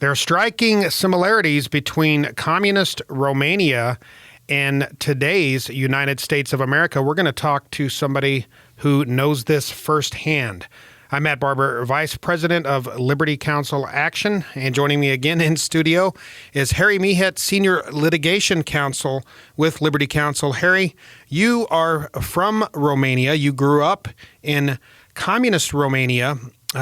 There are striking similarities between Communist Romania and today's United States of America. We're going to talk to somebody who knows this firsthand. I'm Matt Barber, Vice President of Liberty Counsel Action, and joining me again in studio is Harry Mihet, Senior Litigation Counsel with Liberty Counsel. Harry, you are from Romania. You grew up in Communist Romania.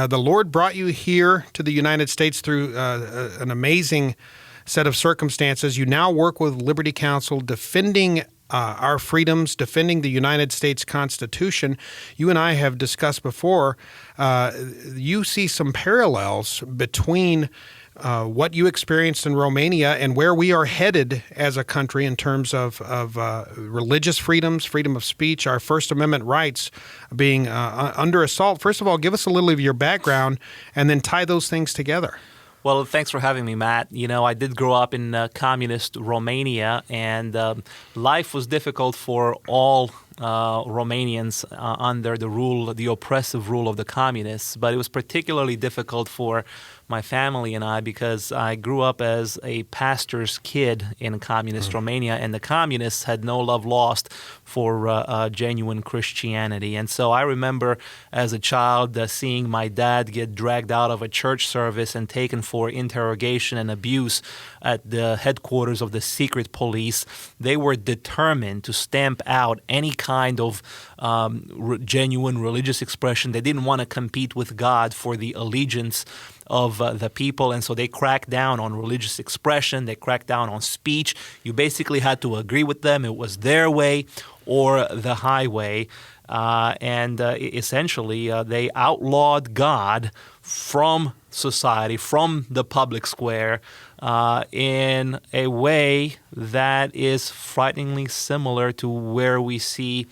The Lord brought you here to the United States through an amazing set of circumstances. You now work with Liberty Counsel defending our freedoms, defending the United States Constitution. You and I have discussed before, you see some parallels between what you experienced in Romania and where we are headed as a country in terms of religious freedoms, freedom of speech, our First Amendment rights being under assault. First of all, give us a little of your background and then tie those things together. Well, thanks for having me, Matt. You know, I did grow up in communist Romania, and life was difficult for all Romanians under the oppressive rule of the communists. But it was particularly difficult for my family and I because I grew up as a pastor's kid in communist Romania, and the communists had no love lost for genuine Christianity. And so I remember as a child seeing my dad get dragged out of a church service and taken for interrogation and abuse at the headquarters of the secret police. They were determined to stamp out any kind of genuine religious expression. They didn't want to compete with God for the allegiance of the people, and so they cracked down on religious expression. They cracked down on speech. You basically had to agree with them. It was their way or the highway, and essentially they outlawed God from society, from the public square, in a way that is frighteningly similar to where we see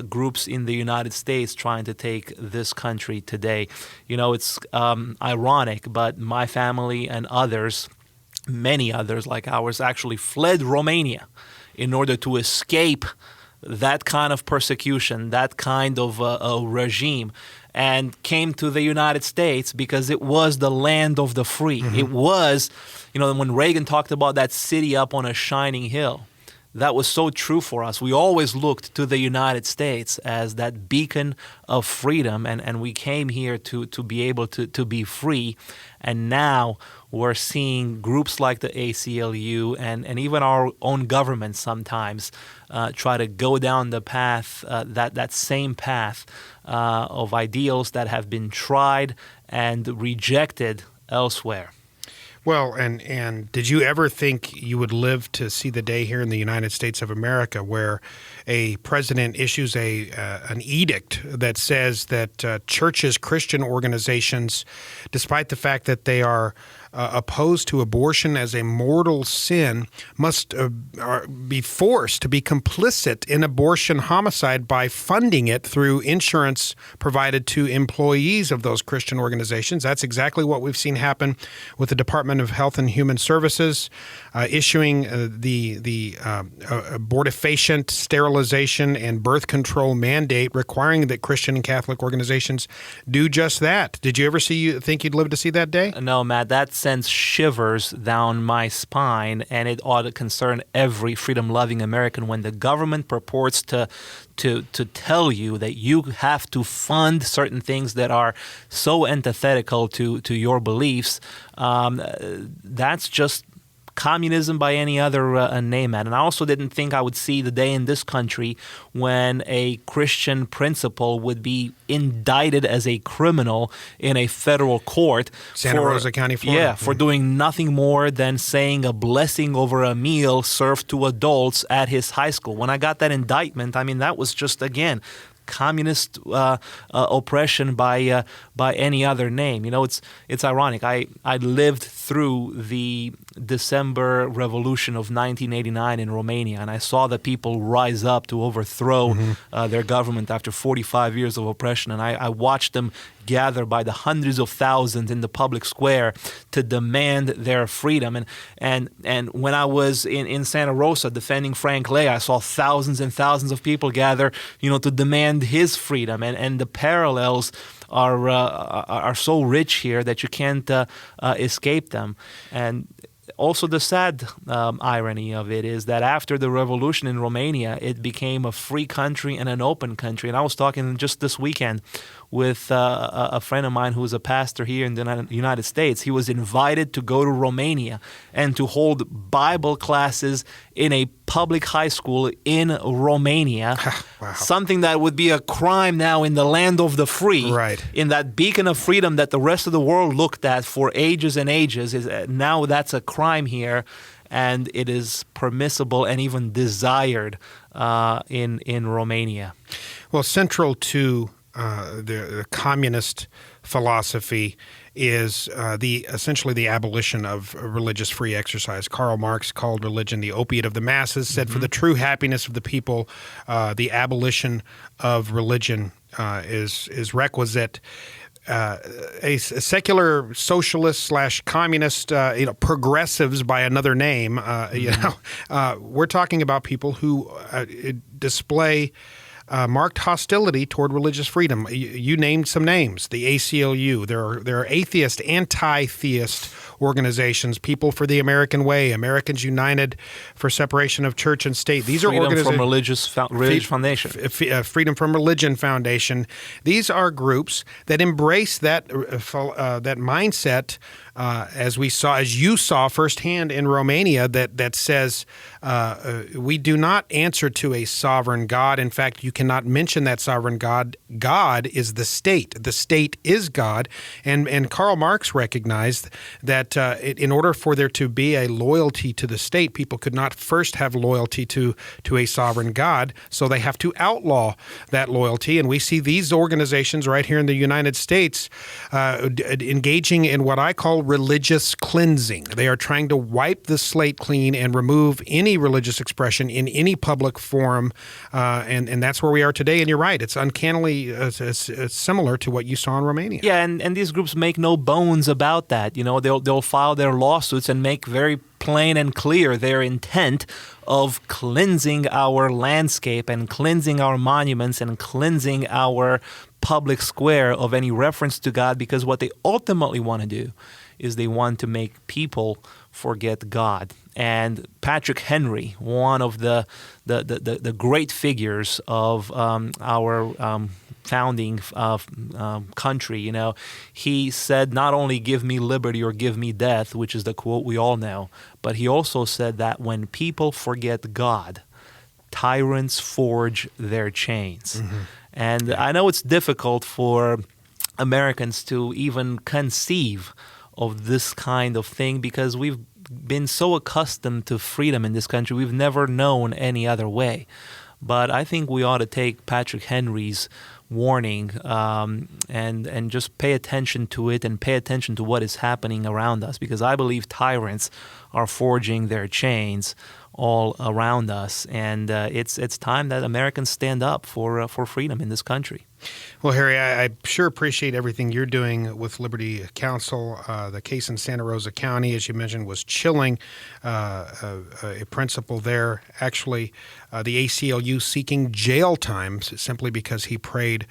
groups in the United States trying to take this country today. You know, it's ironic, but my family and others, many others like ours, actually fled Romania in order to escape that kind of persecution, that kind of regime, and came to the United States because it was the land of the free. Mm-hmm. It was, you know, when Reagan talked about that city up on a shining hill, that was so true for us. We always looked to the United States as that beacon of freedom, and we came here to be able to be free. And now we're seeing groups like the ACLU and even our own government sometimes try to go down the path, that same path of ideals that have been tried and rejected elsewhere. Well, and did you ever think you would live to see the day here in the United States of America where a president issues an edict that says that churches, Christian organizations, despite the fact that they are opposed to abortion as a mortal sin, must be forced to be complicit in abortion homicide by funding it through insurance provided to employees of those Christian organizations? That's exactly what we've seen happen with the Department of Health and Human Services issuing the abortifacient sterilization and birth control mandate requiring that Christian and Catholic organizations do just that. Did you ever think you'd live to see that day? No, Matt, that sends shivers down my spine, and it ought to concern every freedom-loving American when the government purports to tell you that you have to fund certain things that are so antithetical to your beliefs. That's just communism by any other name. And I also didn't think I would see the day in this country when a Christian principal would be indicted as a criminal in a federal court. Santa Rosa County, Florida. Yeah, for doing nothing more than saying a blessing over a meal served to adults at his high school. When I got that indictment, I mean, that was just, again, communist oppression by any other name. You know, it's ironic. I lived through the December Revolution of 1989 in Romania, and I saw the people rise up to overthrow their government after 45 years of oppression, and I watched them gather by the hundreds of thousands in the public square to demand their freedom. And when I was in Santa Rosa defending Frank Lay, I saw thousands and thousands of people gather, to demand his freedom. And the parallels are so rich here that you can't escape them. And also, the sad irony of it is that after the revolution in Romania, it became a free country and an open country. And I was talking just this weekend with a friend of mine who's a pastor here in the United States. He was invited to go to Romania and to hold Bible classes in a public high school in Romania. Wow. Something that would be a crime now in the land of the free. Right. In that beacon of freedom that the rest of the world looked at for ages and ages. Now that's a crime here, and it is permissible and even desired in Romania. Well, central to the communist philosophy is essentially the abolition of religious free exercise. Karl Marx called religion the opiate of the masses, said for the true happiness of the people, the abolition of religion is requisite. A secular socialist / communist, progressives by another name, we're talking about people who display marked hostility toward religious freedom. You named some names, the ACLU. There are atheist, anti-theist organizations, People for the American Way, Americans United for Separation of Church and State. These Freedom are organizations. from Religious Foundation. Freedom from Religion Foundation. These are groups that embrace that mindset, as you saw firsthand in Romania, that says we do not answer to a sovereign God. In fact, you cannot mention that sovereign God. God is the state. The state is God. And Karl Marx recognized that in order for there to be a loyalty to the state, people could not first have loyalty to a sovereign God. So they have to outlaw that loyalty. And we see these organizations right here in the United States engaging in what I call religious cleansing. They are trying to wipe the slate clean and remove any religious expression in any public forum. And that's where we are today. And you're right. It's uncannily similar to what you saw in Romania. Yeah, and these groups make no bones about that. They'll file their lawsuits and make very plain and clear their intent of cleansing our landscape and cleansing our monuments and cleansing our public square of any reference to God, because what they ultimately want to do is they want to make people forget God. And Patrick Henry, one of the great figures of our founding country, he said, not only give me liberty or give me death, which is the quote we all know, but he also said that when people forget God, tyrants forge their chains. Mm-hmm. And I know it's difficult for Americans to even conceive of this kind of thing because we've been so accustomed to freedom in this country. We've never known any other way. But I think we ought to take Patrick Henry's warning and just pay attention to it and pay attention to what is happening around us, because I believe tyrants are forging their chains all around us, and it's time that Americans stand up for freedom in this country. Well, Harry, I sure appreciate everything you're doing with Liberty Counsel. The case in Santa Rosa County, as you mentioned, was chilling. A principal there, actually, the ACLU seeking jail time simply because he prayed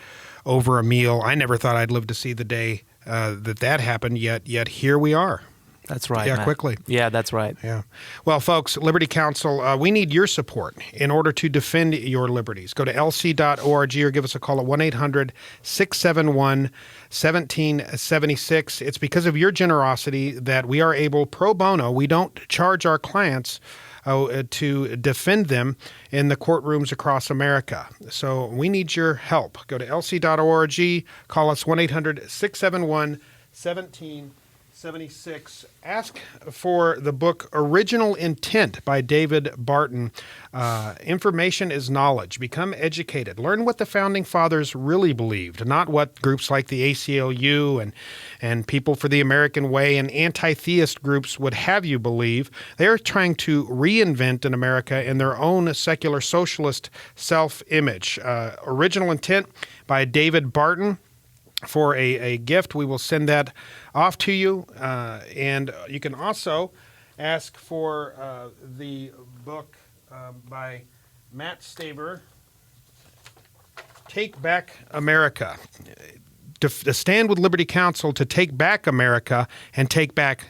over a meal. I never thought I'd live to see the day that happened, yet here we are. That's right, Yeah, Matt. quickly. Yeah, that's right. Yeah. Well, folks, Liberty Counsel, we need your support in order to defend your liberties. Go to lc.org or give us a call at 1-800-671-1776. It's because of your generosity that we are able, pro bono, we don't charge our clients to defend them in the courtrooms across America. So we need your help. Go to lc.org, call us 1-800-671-1776. Ask for the book Original Intent by David Barton. Information is knowledge. Become educated. Learn what the Founding Fathers really believed, not what groups like the ACLU and People for the American Way and anti-theist groups would have you believe. They are trying to reinvent in America in their own secular socialist self-image. Original Intent by David Barton. for a gift. We will send that off to you. And you can also ask for the book by Matt Staver, Take Back America. To stand with Liberty Counsel to take back America and take back